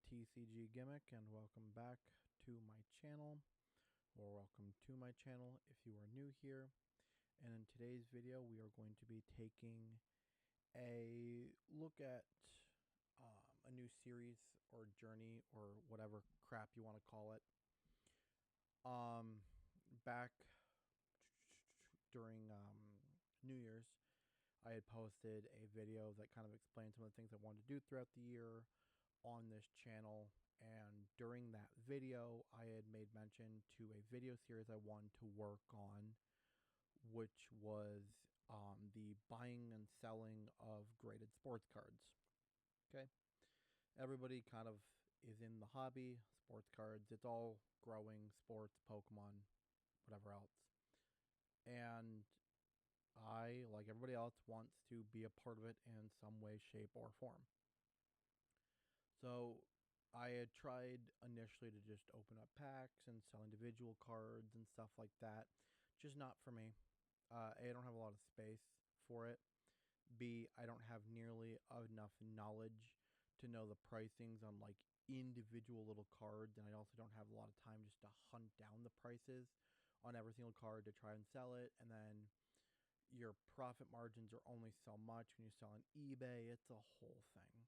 TCG Gimmick, and welcome back to my channel, or welcome to my channel if you are new here. And in today's video, we are going to be taking a look at a new series or journey or whatever crap you want to call it. Back during New Year's, I had posted a video that kind of explained some of the things I wanted to do throughout the year on this channel, and during that video I had made mention to a video series I wanted to work on, which was the buying and selling of graded sports cards. Okay, everybody kind of is in the hobby, sports cards, it's all growing, sports, Pokemon, whatever else. And I, like everybody else, wants to be a part of it in some way, shape, or form. So I had tried initially to just open up packs and sell individual cards and stuff like that. Just not for me. A, I don't have a lot of space for it. B, I don't have nearly enough knowledge to know the pricings on like individual little cards, and I also don't have a lot of time just to hunt down the prices on every single card to try and sell it. And then your profit margins are only so much when you sell on eBay. It's a whole thing.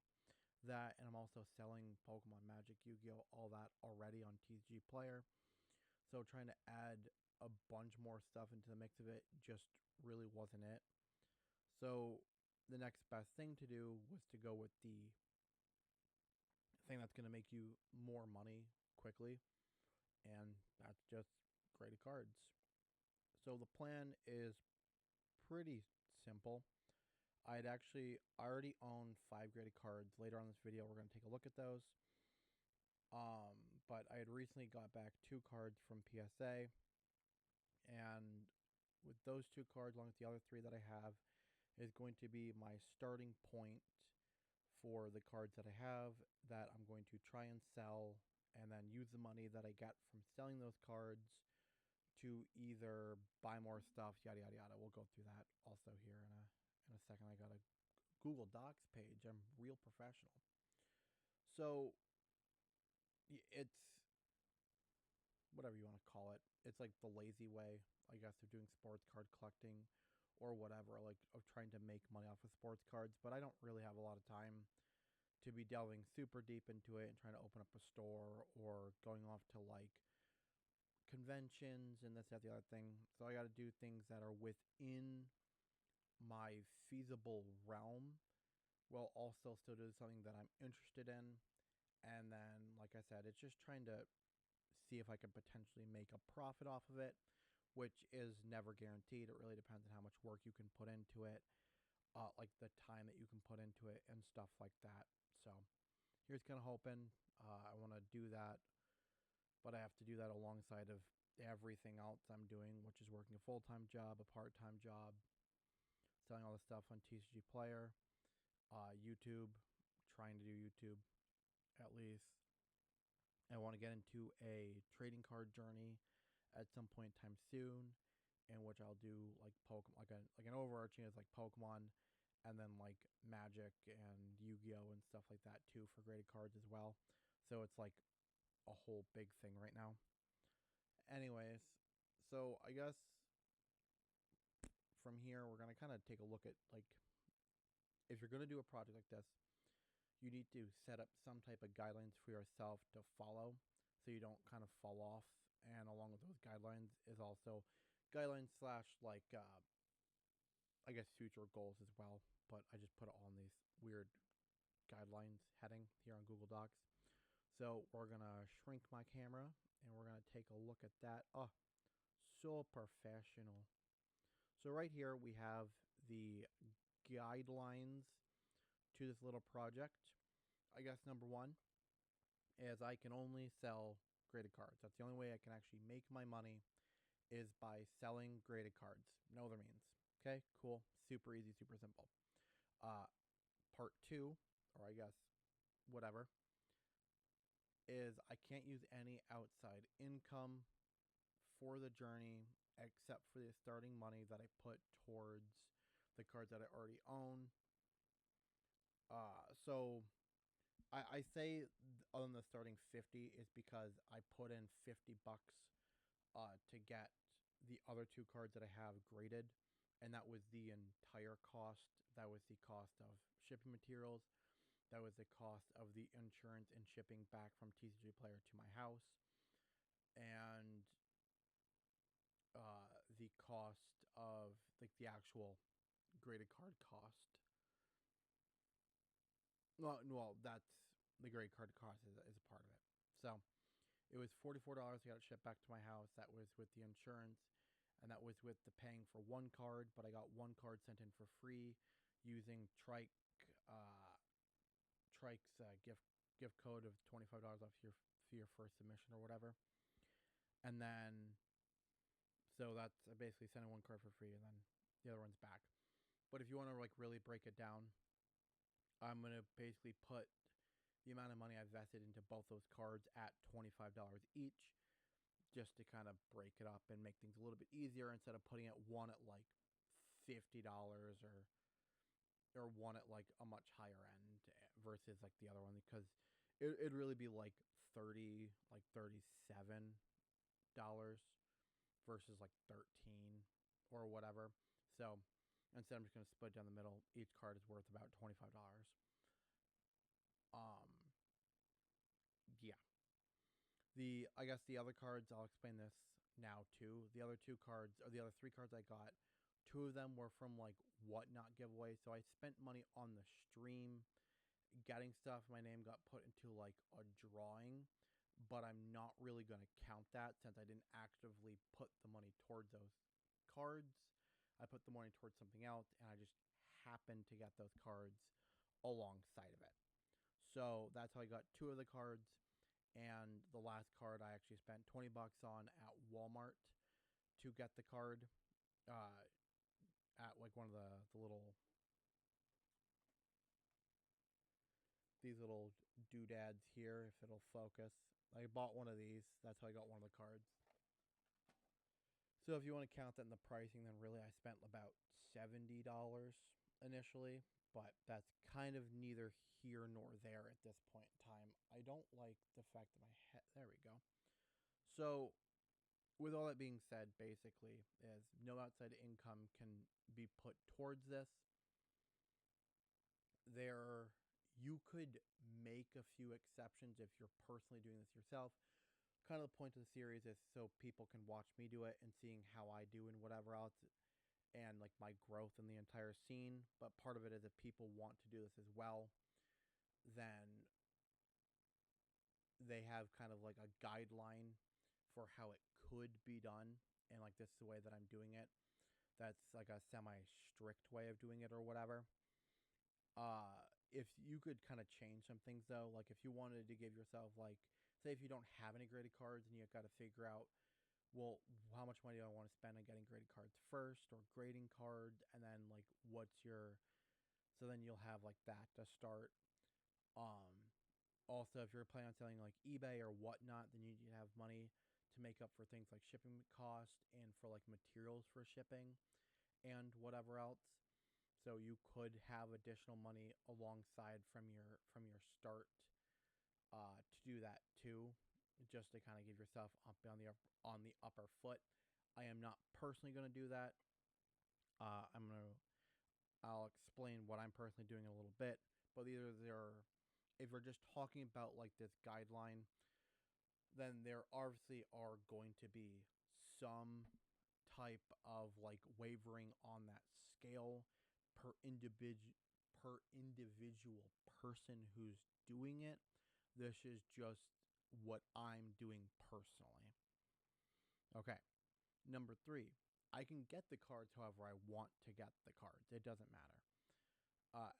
That, and I'm also selling Pokemon, Magic, Yu-Gi-Oh, all that already on TCG Player. So trying to add a bunch more stuff into the mix of it just really wasn't it. So the next best thing to do was to go with the thing that's going to make you more money quickly, and that's just graded cards. So the plan is pretty simple. I'd actually already own 5 graded cards. Later on in this video, we're going to take a look at those. But I had recently got back 2 cards from PSA, and with those 2 cards, along with the other 3 that I have, is going to be my starting point for the cards that I have that I'm going to try and sell, and then use the money that I get from selling those cards to either buy more stuff, yada yada yada. We'll go through that also here in a second. I got a Google Docs page. I'm real professional. So it's whatever you want to call it. It's like the lazy way, I guess, of doing sports card collecting or whatever, like of trying to make money off of sports cards. But I don't really have a lot of time to be delving super deep into it and trying to open up a store or going off to like conventions and this, that, the other thing. So I got to do things that are within my feasible realm, while also still doing something that I'm interested in. And then, like I said, it's just trying to see if I can potentially make a profit off of it, which is never guaranteed. It really depends on how much work you can put into it, like the time that you can put into it and stuff like that. So here's kind of hoping I want to do that, but I have to do that alongside of everything else I'm doing, which is working a full-time job, a part-time job, selling all the stuff on TCG Player, YouTube, trying to do YouTube at least. I want to get into a trading card journey at some point in time soon, in which I'll do like Pokemon, like an overarching is like Pokemon, and then like Magic and Yu-Gi-Oh and stuff like that too for graded cards as well. So it's like a whole big thing right now. Anyways, so I guess from here we're gonna kind of take a look at like, if you're gonna do a project like this, you need to set up some type of guidelines for yourself to follow so you don't kind of fall off. And along with those guidelines is also guidelines slash like I guess future goals as well, but I just put it all in these weird guidelines heading here on Google Docs. So we're gonna shrink my camera and we're gonna take a look at that. Oh, so professional. So right here we have the guidelines to this little project. I guess number 1 is I can only sell graded cards. That's the only way I can actually make my money, is by selling graded cards. No other means. Okay, cool. Super easy, super simple. Part 2, or I guess whatever, is I can't use any outside income for the journey except for the starting money that I put towards the cards that I already own. So I say on the starting 50 is because I put in $50 to get the other two cards that I have graded, and that was the entire cost. That was the cost of shipping materials. That was the cost of the insurance and shipping back from TCG Player to my house, and the cost of like the actual graded card cost. Well, that's the graded card cost is a part of it. So it was $44. I got it shipped back to my house. That was with the insurance, and that was with the paying for one card. But I got one card sent in for free using uh, Trike's gift code of $25 off your for your first submission or whatever. And then so that's basically sending one card for free, and then the other one's back. But if you want to like really break it down, I'm gonna basically put the amount of money I vested into both those cards at $25 each, just to kind of break it up and make things a little bit easier instead of putting it one at like $50 or one at like a much higher end versus like the other one, because it'd really be like 30 like $37 versus like 13 or whatever. So instead I'm just going to split down the middle. Each card is worth about $25. um yeah. I guess the other cards, I'll explain this now too. The other two cards, or the other three cards I got, two of them were from like Whatnot giveaway. So I spent money on the stream getting stuff. My name got put into like a drawing, but I'm not really going to count that since I didn't actively put the money towards those cards. I put the money towards something else, and I just happened to get those cards alongside of it. So that's how I got two of the cards. And the last card I actually spent $20 on at Walmart to get the card, uh, at like one of the little these little doodads here, if it'll focus. I bought one of these. That's how I got one of the cards. So if you want to count that in the pricing, then really I spent about $70 initially, but that's kind of neither here nor there at this point in time. I don't like the fact that my head. There we go. So with all that being said, basically, is no outside income can be put towards this. There, you could make a few exceptions if you're personally doing this yourself. Kind of the point of the series is so people can watch me do it and seeing how I do and whatever else, and like my growth in the entire scene. But part of it is if people want to do this as well, then they have kind of like a guideline for how it could be done, and like this is the way that I'm doing it. That's like a semi strict way of doing it or whatever. If you could kind of change some things though, like if you wanted to give yourself like, say if you don't have any graded cards and you've got to figure out, well, how much money do I want to spend on getting graded cards first, or grading cards, and then like what's your, so then you'll have like that to start. Um, Also, if you're planning on selling like eBay or whatnot, then you need to have money to make up for things like shipping cost and for like materials for shipping and whatever else. So you could have additional money alongside from your start, to do that too, just to kind of give yourself up on the upper foot. I am not personally going to do that. I'll explain what I'm personally doing in a little bit. But either there, if we're just talking about like this guideline, then there obviously are going to be some type of like wavering on that scale per individual person who's doing it. This is just what I'm doing personally. Okay. Number three, I can get the cards however I want to get the cards. It doesn't matter.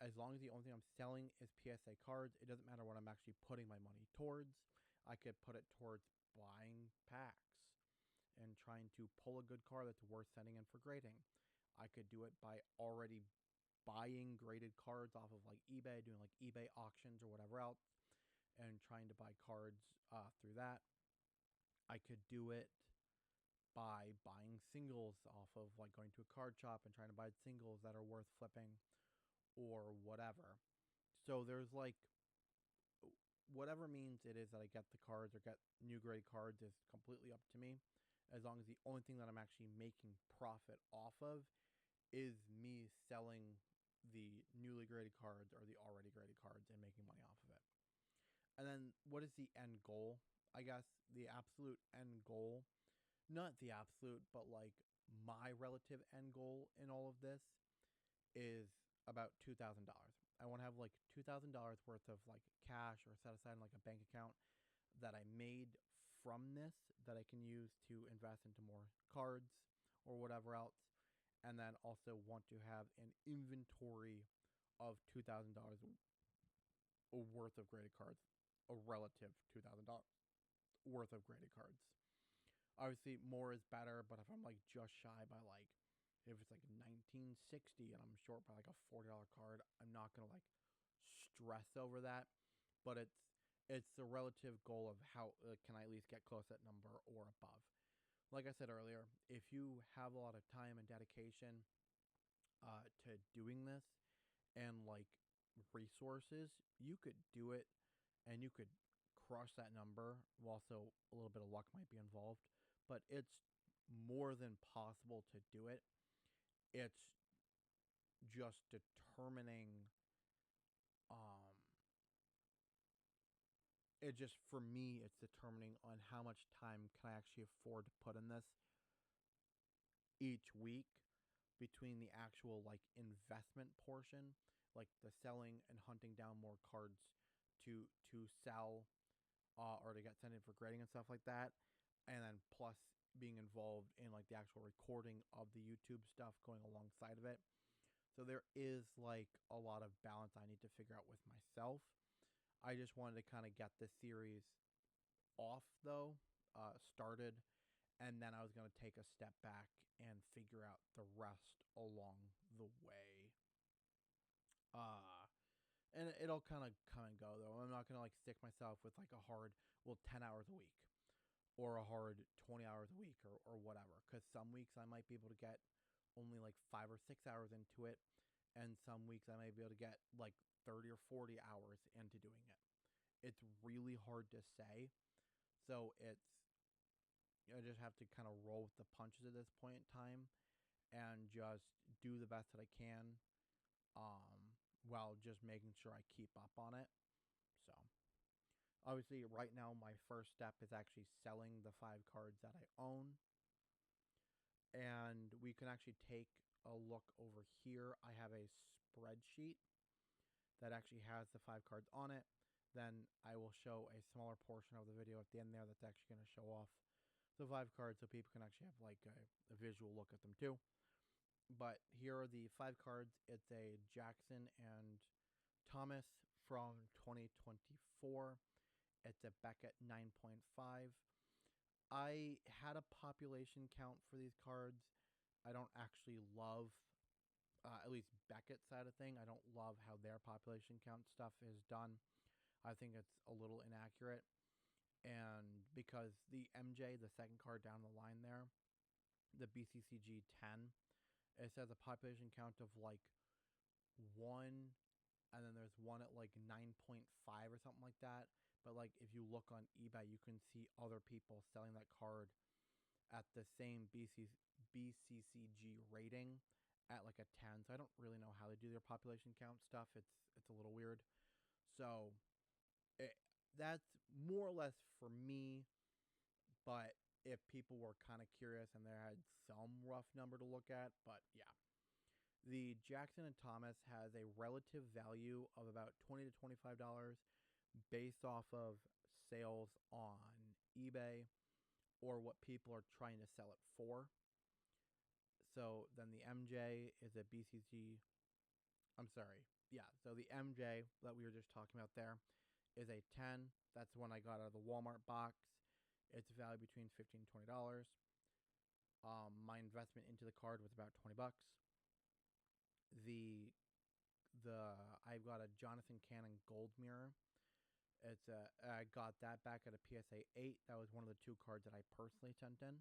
As long as the only thing I'm selling is PSA cards, it doesn't matter what I'm actually putting my money towards. I could put it towards buying packs and trying to pull a good card that's worth sending in for grading. I could do it by already buying graded cards off of like eBay, doing like eBay auctions or whatever else, and trying to buy cards through that. I could do it by buying singles off of like going to a card shop and trying to buy singles that are worth flipping or whatever. So there's like whatever means it is that I get the cards or get new graded cards is completely up to me. As long as the only thing that I'm actually making profit off of is me selling the newly graded cards or the already graded cards and making money off of it. And then what is the end goal? I guess the absolute end goal, not the absolute, but like my relative end goal in all of this is about $2,000. I want to have like $2,000 worth of like cash or set aside in like a bank account that I made from this that I can use to invest into more cards or whatever else. And then also want to have an inventory of $2,000 worth of graded cards, a relative $2,000 worth of graded cards. Obviously, more is better, but if I'm like just shy by like, if it's like 1960 and I'm short by like a $40 card, I'm not gonna like stress over that. But it's the relative goal of how can I at least get close to that number or above. Like I said earlier, if you have a lot of time and dedication to doing this and like resources, you could do it and you could crush that number. Also, a little bit of luck might be involved, but it's more than possible to do it. It's just determining. Um, it just for me, it's determining on how much time can I actually afford to put in this each week between the actual like investment portion, like the selling and hunting down more cards to sell or to get sent in for grading and stuff like that, and then plus being involved in like the actual recording of the YouTube stuff going alongside of it. So there is like a lot of balance I need to figure out with myself. I just wanted to kind of get this series off though, started, and then I was going to take a step back and figure out the rest along the way. Uh, and it'll kind of come and go though. I'm not going to like stick myself with like a hard, well, 10 hours a week or a hard 20 hours a week or whatever. Because some weeks I might be able to get only like 5 or 6 hours into it. And some weeks I may be able to get like 30 or 40 hours into doing it. It's really hard to say. So I just have to kind of roll with the punches at this point in time and just do the best that I can while just making sure I keep up on it. So, obviously, right now, my first step is actually selling the 5 cards that I own. And we can actually take a look over here. I have a spreadsheet that actually has the 5 cards on it. Then I will show a smaller portion of the video at the end there that's actually going to show off the 5 cards so people can actually have like a visual look at them too. But here are the 5 cards. It's a Jackson and Thomas from 2024. It's a Beckett 9.5. I had a population count for these cards. I don't actually love, at least Beckett's side of thing, I don't love how their population count stuff is done. I think it's a little inaccurate. And because the MJ, the second card down the line there, the BCCG 10, it says a population count of like 1, and then there's one at like 9.5 or something like that. But like if you look on eBay, you can see other people selling that card at the same BCCG rating at like a 10. So I don't really know how they do their population count stuff. It's a little weird. So that's more or less for me. But if people were kind of curious and they had some rough number to look at, but yeah. The Jackson and Thomas has a relative value of about $20 to $25 based off of sales on eBay or what people are trying to sell it for. So then the MJ is a BCG. I'm sorry. Yeah, so the MJ that we were just talking about there is a 10. That's the one I got out of the Walmart box. It's valued between $15 and $20. My investment into the card was about $20. I've got a Jonathan Cannon gold mirror. I got that back at a PSA 8. That was one of the 2 cards that I personally sent in,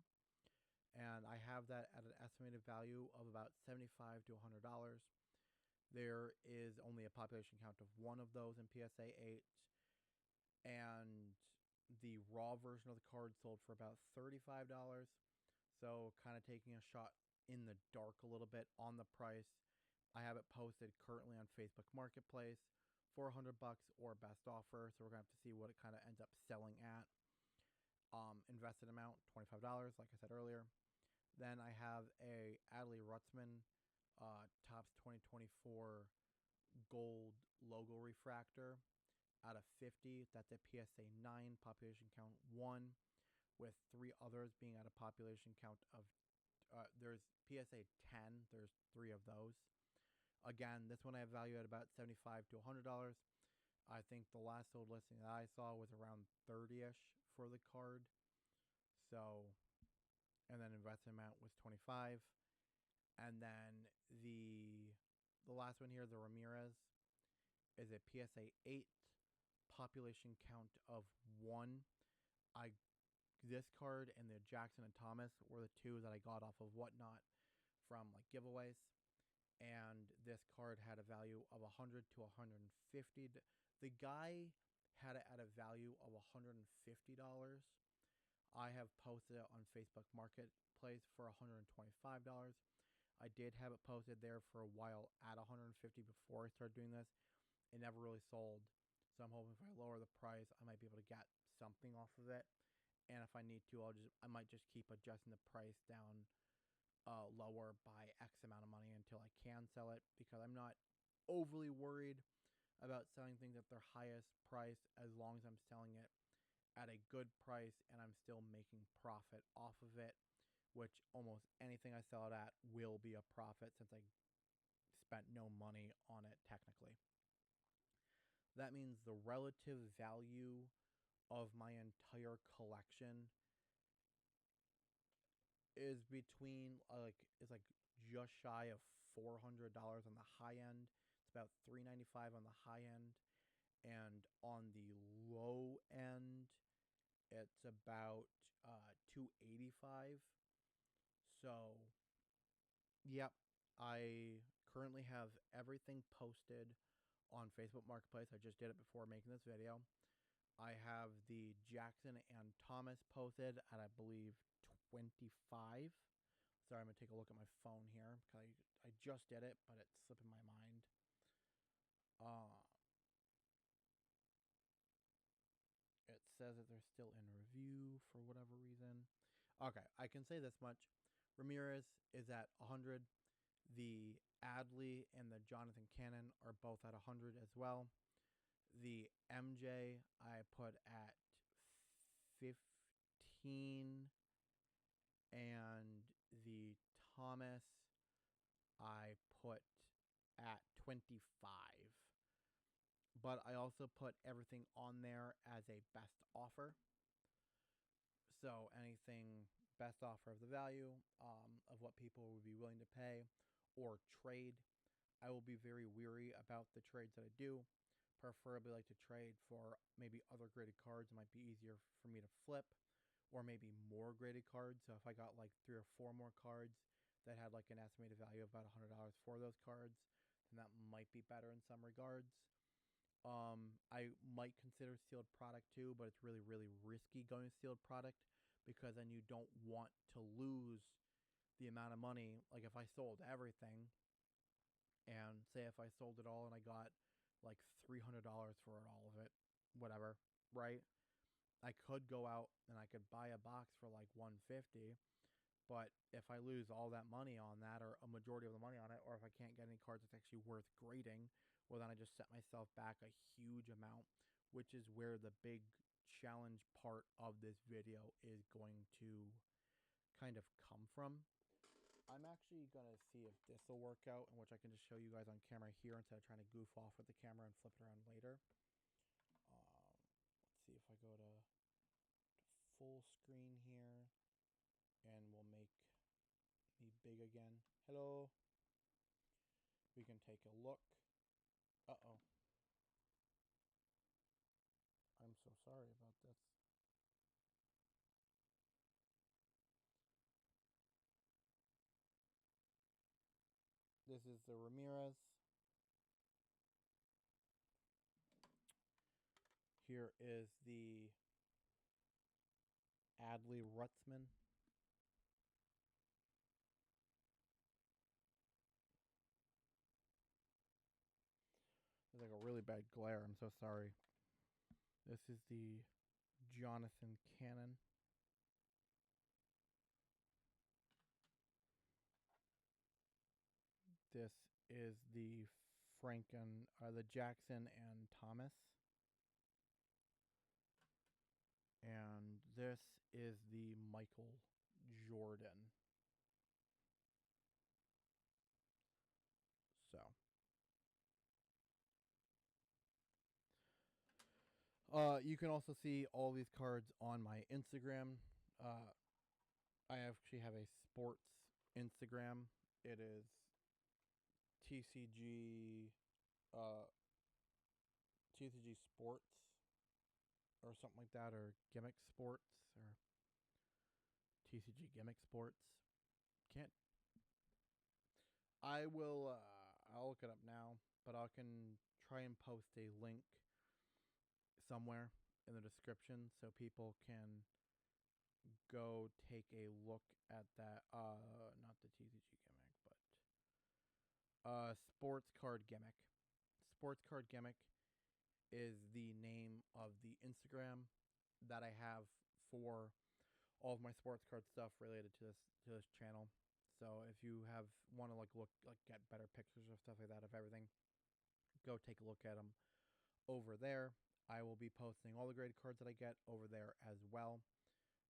and I have that at an estimated value of about $75 to $100. There is only a population count of 1 of those in PSA 8, and the raw version of the card sold for about $35. So kind of taking a shot in the dark a little bit on the price. I have it posted currently on Facebook Marketplace for $100 or best offer. So we're gonna have to see what it kind of ends up selling at. Invested amount $25, like I said earlier. Then I have a Adley Rutzman Topps 2024 gold logo refractor out of 50. That's a PSA 9, population count 1, with 3 others being at a population count of, there's PSA 10, there's 3 of those. Again, this one I have value at about $75 to $100. I think the last sold listing that I saw was around 30-ish for the card. So, and then investment amount was 25. And then the last one here, the Ramirez, is a PSA 8, population count of 1. This card and the Jackson and Thomas were the 2 that I got off of Whatnot from like giveaways. And this card had a value of $100 to $150. The guy had it at a value of $150. I have posted it on Facebook Marketplace for $125. I did have it posted there for a while at $150 before I started doing this. It never really sold. So I'm hoping if I lower the price, I might be able to get something off of it. And if I need to, I might just keep adjusting the price down lower by X amount of money until I can sell it, because I'm not overly worried about selling things at their highest price as long as I'm selling it at a good price and I'm still making profit off of it, which almost anything I sell it at will be a profit since I spent no money on it technically. That means the relative value of my entire collection is between is like just shy of $400 on the high end. It's about $395 on the high end, and on the low end, it's about $285. So, yep, I currently have everything posted on Facebook Marketplace. I just did it before making this video. I have the Jackson and Thomas posted at, I believe, 25. Sorry, I'm going to take a look at my phone here because I just did it, but it's slipping my mind. It says that they're still in review for whatever reason. Okay, I can say this much. Ramirez is at 100. The Adley and the Jonathan Cannon are both at 100 as well. The MJ I put at 15, and the Thomas I put at 25. But I also put everything on there as a best offer. So anything best offer of the value of what people would be willing to pay or trade. I will be very weary about the trades that I do. Preferably like to trade for maybe other graded cards. It might be easier for me to flip, or maybe more graded cards. So if I got like 3 or 4 more cards that had like an estimated value of about $100 for those cards, then that might be better in some regards. I might consider sealed product too, but it's really, really risky going sealed product, because then you don't want to lose the amount of money. Like if I sold everything, and say if I sold it all and I got like $300 for it, all of it, whatever, right? I could go out and I could buy a box for like $150, but if I lose all that money on that, or a majority of the money on it, or if I can't get any cards that's actually worth grading, well, then I just set myself back a huge amount, which is where the big challenge part of this video is going to kind of come from. I'm actually going to see if this will work out, in which I can just show you guys on camera here instead of trying to goof off with the camera and flip it around later. Let's see if I go to full screen here, and we'll make me big again. Hello. We can take a look. Uh-oh. I'm so sorry about this. This is the Ramirez. Here is the Adley Rutzman. There's like a really bad glare. I'm so sorry. This is the Jonathan Cannon. This is the the Jackson and Thomas. And this is the Michael Jordan. So, you can also see all these cards on my Instagram. I actually have a sports Instagram. It is TCG, uh, TCG Sports, or something like that, or Gimmick Sports, or TCG Gimmick Sports. Can't. I will. I'll look it up now, but I can try and post a link somewhere in the description so people can go take a look at that. Not the TCG Gimmick, but Sports Card Gimmick. Sports Card Gimmick is the name of the Instagram that I have for all of my sports card stuff related to this channel. So if you want to get better pictures of stuff like that of everything, go take a look at them over there. I will be posting all the graded cards that I get over there as well.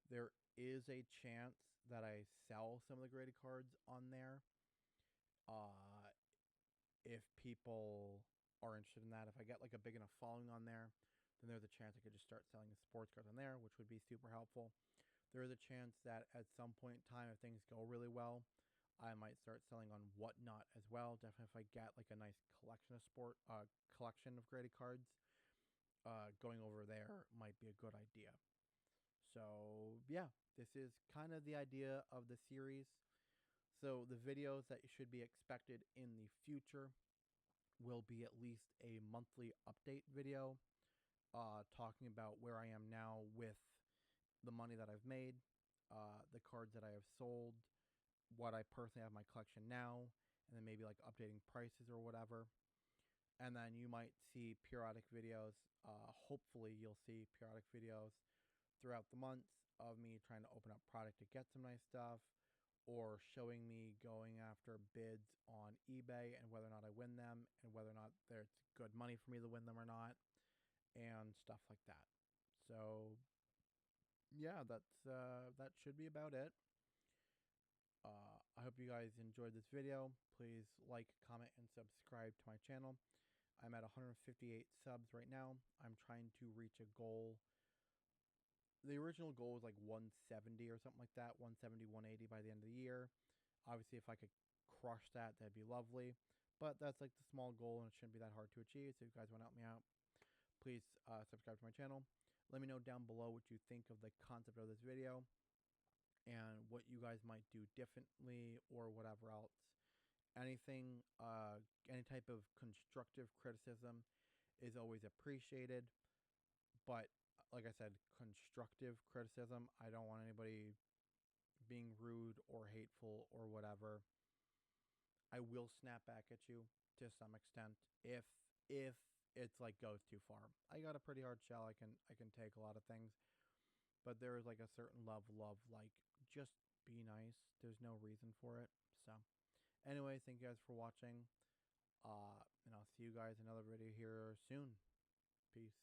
There is a chance that I sell some of the graded cards on there. If people are interested in that, if I get like a big enough following on there, then there's a chance I could just start selling the sports cards on there, which would be super helpful. There is a chance that at some point in time, if things go really well, I might start selling on Whatnot as well. Definitely, if I get like a nice collection of graded cards, going over there might be a good idea. So yeah, this is kind of the idea of the series. So the videos that should be expected in the future will be at least a monthly update video, talking about where I am now with the money that I've made, the cards that I have sold, what I personally have in my collection now, and then maybe like updating prices or whatever. And then you might see periodic videos. Hopefully you'll see periodic videos throughout the months of me trying to open up product to get some nice stuff, or showing me going after bids on eBay and whether or not I win them, and whether or not there's good money for me to win them or not, and stuff like that. So yeah, that should be about it. I hope you guys enjoyed this video. Please like, comment, and subscribe to my channel. I'm at 158 subs right now. I'm trying to reach a goal. The original goal was like 170 or something like that, 170, 180 by the end of the year. Obviously, if I could crush that, that'd be lovely. But that's like the small goal, and it shouldn't be that hard to achieve. So if you guys want to help me out, please subscribe to my channel. Let me know down below what you think of the concept of this video and what you guys might do differently or whatever else. Anything, any type of constructive criticism is always appreciated. But like I said, constructive criticism, I don't want anybody being rude or hateful or whatever. I will snap back at you to some extent if it's like goes too far. I got a pretty hard shell. I can take a lot of things, but there is like a certain level of like just be nice. There's no reason for it. So, anyways, thank you guys for watching. And I'll see you guys in another video here soon. Peace.